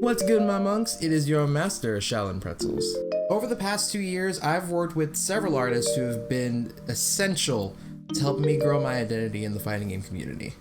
What's good, my monks? It is your master, ShaolinPretzels. Over the past 2 years, I've worked with several artists who have been essential to helping me grow my identity in the fighting game community.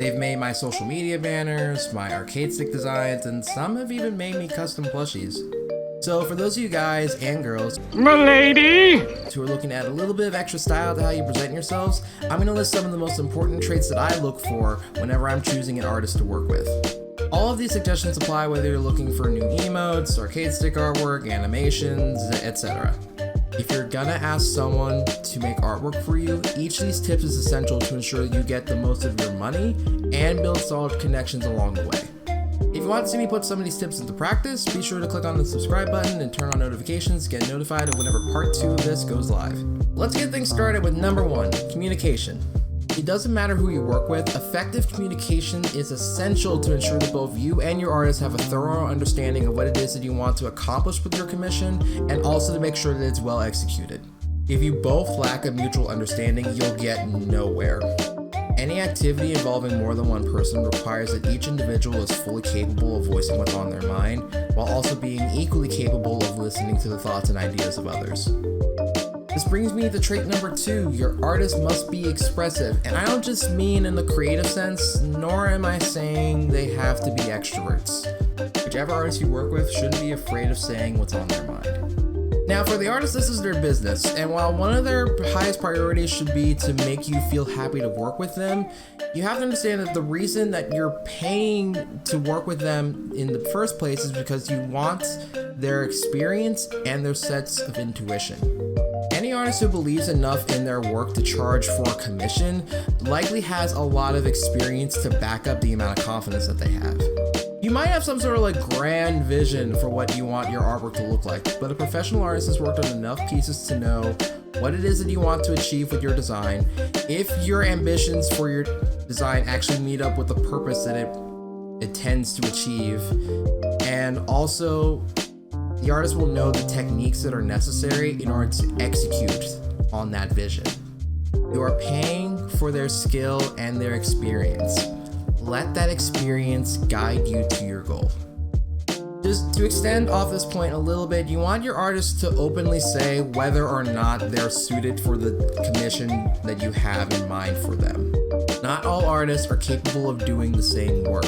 They've made my social media banners, my arcade stick designs, and some have even made me custom plushies. So for those of you guys and girls, M'lady, who are looking at a little bit of extra style to how you present yourselves, I'm going to list some of the most important traits that I look for whenever I'm choosing an artist to work with. All of these suggestions apply whether you're looking for new emotes, arcade stick artwork, animations, etc. If you're gonna ask someone to make artwork for you, each of these tips is essential to ensure you get the most of your money and build solid connections along the way. If you want to see me put some of these tips into practice, be sure to click on the subscribe button and turn on notifications to get notified of whenever part 2 of this goes live. Let's get things started with number 1, communication. It doesn't matter who you work with, effective communication is essential to ensure that both you and your artist have a thorough understanding of what it is that you want to accomplish with your commission, and also to make sure that it's well executed. If you both lack a mutual understanding, you'll get nowhere. Any activity involving more than one person requires that each individual is fully capable of voicing what's on their mind, while also being equally capable of listening to the thoughts and ideas of others. This brings me to trait number 2, your artist must be expressive. And I don't just mean in the creative sense, nor am I saying they have to be extroverts. Whichever artist you work with shouldn't be afraid of saying what's on their mind. Now for the artist, this is their business, and while one of their highest priorities should be to make you feel happy to work with them, you have to understand that the reason that you're paying to work with them in the first place is because you want their experience and their sets of intuition. Any artist who believes enough in their work to charge for a commission likely has a lot of experience to back up the amount of confidence that they have. You might have some sort of grand vision for what you want your artwork to look like, but a professional artist has worked on enough pieces to know what it is that you want to achieve with your design, if your ambitions for your design actually meet up with the purpose that it intends to achieve, and also the artist will know the techniques that are necessary in order to execute on that vision. You are paying for their skill and their experience. Let that experience guide you to your goal. Just to extend off this point a little bit, you want your artist to openly say whether or not they're suited for the commission that you have in mind for them. Not all artists are capable of doing the same work.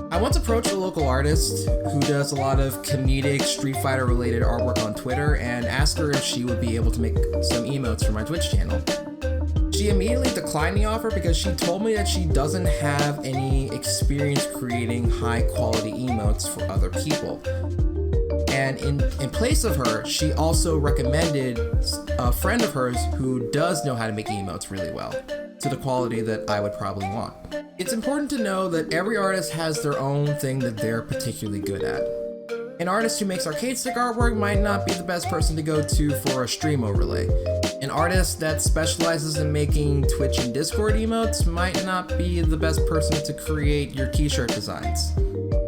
I once approached a local artist who does a lot of comedic Street Fighter related artwork on Twitter and asked her if she would be able to make some emotes for my Twitch channel. She immediately declined the offer because she told me that she doesn't have any experience creating high quality emotes for other people. And in place of her, she also recommended a friend of hers who does know how to make emotes really well, to the quality that I would probably want. It's important to know that every artist has their own thing that they're particularly good at. An artist who makes arcade stick artwork might not be the best person to go to for a stream overlay. An artist that specializes in making Twitch and Discord emotes might not be the best person to create your t-shirt designs.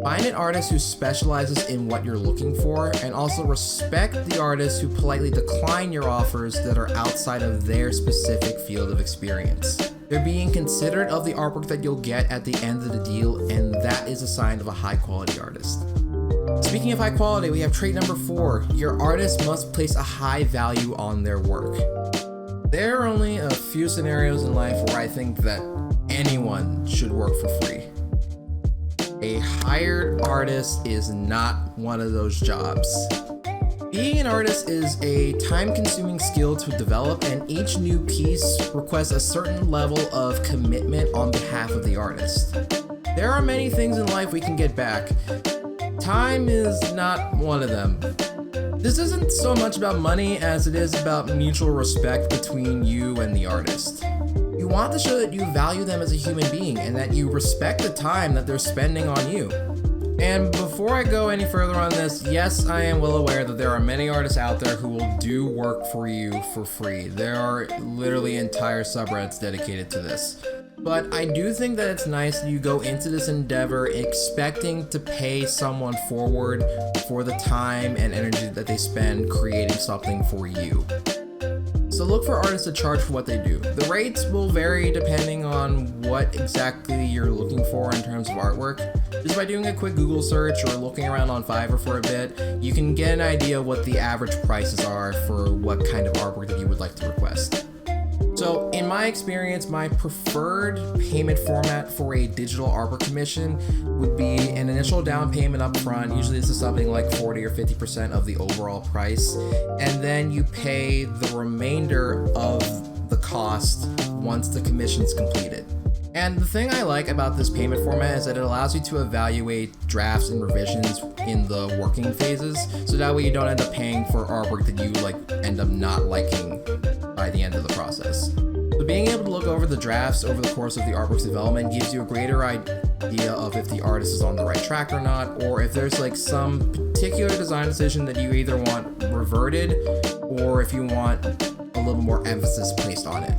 Find an artist who specializes in what you're looking for, and also respect the artists who politely decline your offers that are outside of their specific field of experience. They're being considerate of the artwork that you'll get at the end of the deal, and that is a sign of a high quality artist. Speaking of high quality, we have trait number 4. Your artist must place a high value on their work. There are only a few scenarios in life where I think that anyone should work for free. A hired artist is not one of those jobs. Being an artist is a time-consuming skill to develop, and each new piece requests a certain level of commitment on behalf of the artist. There are many things in life we can get back. Time is not one of them. This isn't so much about money as it is about mutual respect between you and the artist. You want to show that you value them as a human being and that you respect the time that they're spending on you. And before I go any further on this, yes, I am well aware that there are many artists out there who will do work for you for free. There are literally entire subreddits dedicated to this. But I do think that it's nice that you go into this endeavor expecting to pay someone forward for the time and energy that they spend creating something for you. So look for artists to charge for what they do. The rates will vary depending on what exactly you're looking for in terms of artwork. Just by doing a quick Google search or looking around on Fiverr for a bit, you can get an idea of what the average prices are for what kind of artwork that you would like to request. So in my experience, my preferred payment format for a digital artwork commission would be an initial down payment up front. Usually this is something like 40 or 50% of the overall price. And then you pay the remainder of the cost once the commission's completed. And the thing I like about this payment format is that it allows you to evaluate drafts and revisions in the working phases, so that way you don't end up paying for artwork that you end up not liking by the end of the process. So being able to look over the drafts over the course of the artwork's development gives you a greater idea of if the artist is on the right track or not, or if there's some particular design decision that you either want reverted or if you want a little more emphasis placed on it.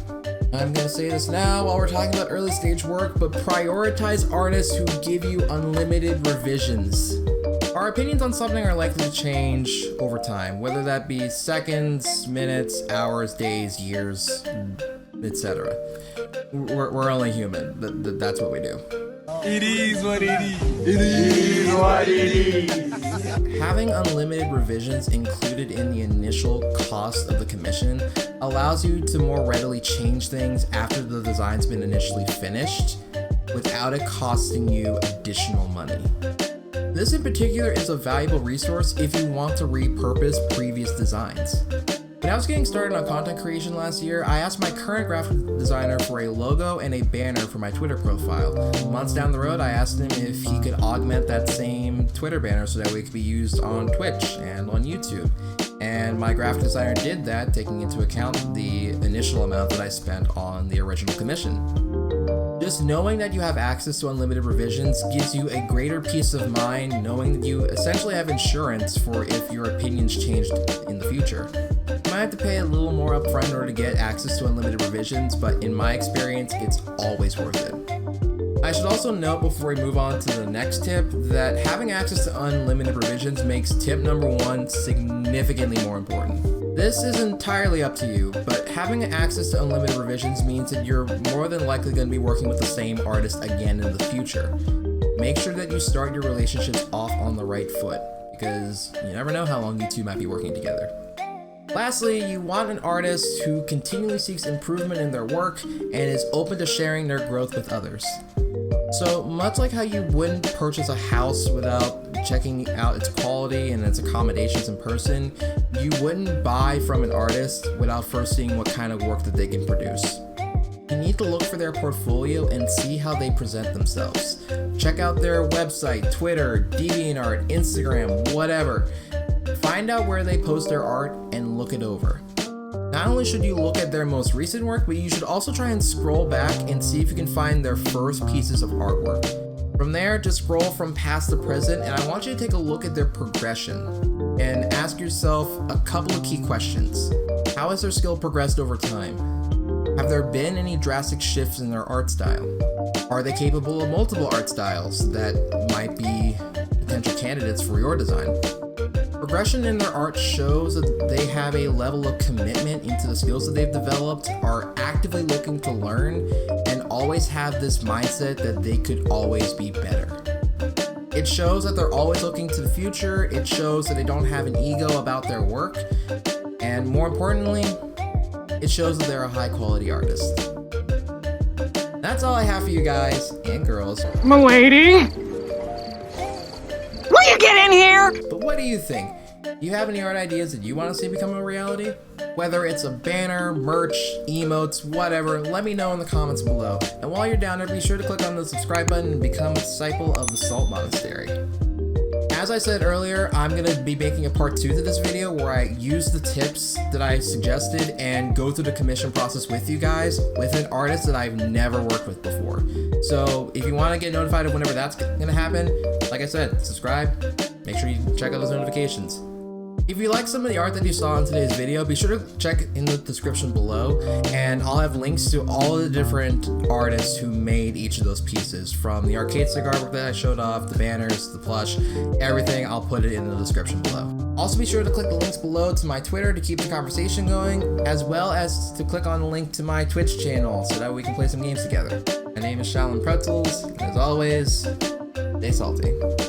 I'm gonna say this now while we're talking about early stage work, but prioritize artists who give you unlimited revisions. Our opinions on something are likely to change over time, whether that be seconds, minutes, hours, days, years, etc. We're only human. That's what we do. It is what it is. It is what it is. Having unlimited revisions included in the initial cost of the commission allows you to more readily change things after the design's been initially finished without it costing you additional money. This in particular is a valuable resource if you want to repurpose previous designs. When I was getting started on content creation last year, I asked my current graphic designer for a logo and a banner for my Twitter profile. Months down the road, I asked him if he could augment that same Twitter banner so that way it could be used on Twitch and on YouTube. And my graphic designer did that, taking into account the initial amount that I spent on the original commission. Just knowing that you have access to unlimited revisions gives you a greater peace of mind, knowing that you essentially have insurance for if your opinions changed in the future. You might have to pay a little more upfront in order to get access to unlimited revisions, but in my experience, it's always worth it. I should also note before we move on to the next tip that having access to unlimited revisions makes tip number 1 significantly more important. This is entirely up to you, but having access to unlimited revisions means that you're more than likely going to be working with the same artist again in the future. Make sure that you start your relationships off on the right foot, because you never know how long you two might be working together. Lastly, you want an artist who continually seeks improvement in their work and is open to sharing their growth with others. So much like how you wouldn't purchase a house without checking out its quality and its accommodations in person, you wouldn't buy from an artist without first seeing what kind of work that they can produce. You need to look for their portfolio and see how they present themselves. Check out their website, Twitter, DeviantArt, Instagram, whatever. Find out where they post their art and look it over. Not only should you look at their most recent work, but you should also try and scroll back and see if you can find their first pieces of artwork. From there, just scroll from past to present, and I want you to take a look at their progression and ask yourself a couple of key questions. How has their skill progressed over time? Have there been any drastic shifts in their art style? Are they capable of multiple art styles that might be potential candidates for your design? Progression in their art shows that they have a level of commitment into the skills that they've developed, are actively looking to learn, and always have this mindset that they could always be better. It shows that they're always looking to the future, it shows that they don't have an ego about their work, and more importantly, it shows that they're a high quality artist. That's all I have for you guys and girls. M'lady? Will you get in here? But what do you think? Do you have any art ideas that you want to see become a reality? Whether it's a banner, merch, emotes, whatever, let me know in the comments below. And while you're down there, be sure to click on the subscribe button and become a disciple of the Salt Monastery. As I said earlier, I'm going to be making a part 2 to this video where I use the tips that I suggested and go through the commission process with you guys with an artist that I've never worked with before. So if you want to get notified of whenever that's going to happen, like I said, subscribe, make sure you check out those notifications. If you like some of the art that you saw in today's video, be sure to check in the description below, and I'll have links to all of the different artists who made each of those pieces, from the arcade stick artwork that I showed off, the banners, the plush, everything. I'll put it in the description below. Also be sure to click the links below to my Twitter to keep the conversation going, as well as to click on the link to my Twitch channel so that we can play some games together. My name is ShaolinPretzels, and as always, stay salty.